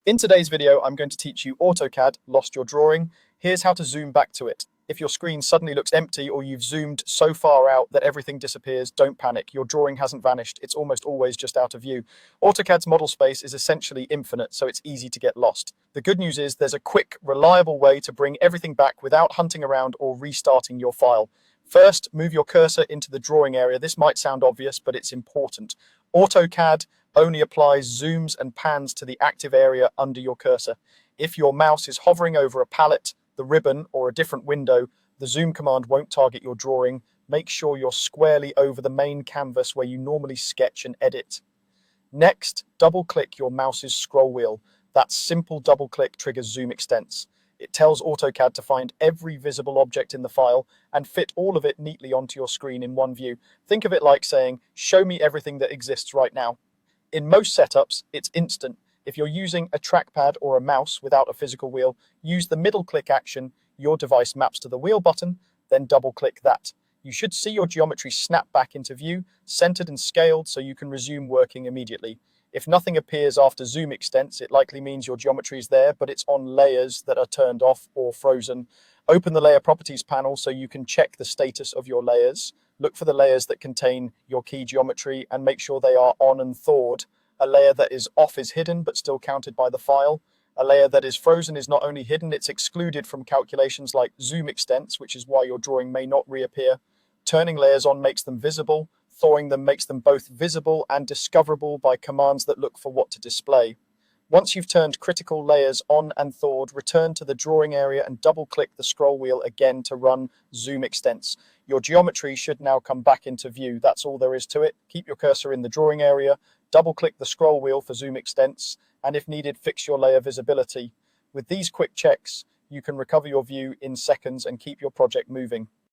In today's video, I'm going to teach you AutoCAD, lost your drawing. Here's how to zoom back to it. If your screen suddenly looks empty or you've zoomed so far out that everything disappears, don't panic. Your drawing hasn't vanished. It's almost always just out of view. AutoCAD's model space is essentially infinite, so it's easy to get lost. The good news is there's a quick, reliable way to bring everything back without hunting around or restarting your file. First, move your cursor into the drawing area. This might sound obvious, but it's important. AutoCAD only applies zooms and pans to the active area under your cursor. If your mouse is hovering over a palette, the ribbon, or a different window, the zoom command won't target your drawing. Make sure you're squarely over the main canvas where you normally sketch and edit. Next, double-click your mouse's scroll wheel. That simple double-click triggers Zoom Extents. It tells AutoCAD to find every visible object in the file and fit all of it neatly onto your screen in one view. Think of it like saying, "Show me everything that exists right now." In most setups, it's instant. If you're using a trackpad or a mouse without a physical wheel, use the middle click action. Your device maps to the wheel button, then double click that. You should see your geometry snap back into view, centered and scaled, so you can resume working immediately. If nothing appears after Zoom Extents, it likely means your geometry is there, but it's on layers that are turned off or frozen. Open the Layer Properties panel so you can check the status of your layers. Look for the layers that contain your key geometry and make sure they are on and thawed. A layer that is off is hidden but still counted by the file. A layer that is frozen is not only hidden, it's excluded from calculations like Zoom Extents, which is why your drawing may not reappear. Turning layers on makes them visible. Thawing them makes them both visible and discoverable by commands that look for what to display. Once you've turned critical layers on and thawed, return to the drawing area and double-click the scroll wheel again to run Zoom Extents. Your geometry should now come back into view. That's all there is to it. Keep your cursor in the drawing area, double-click the scroll wheel for Zoom Extents, and if needed, fix your layer visibility. With these quick checks, you can recover your view in seconds and keep your project moving.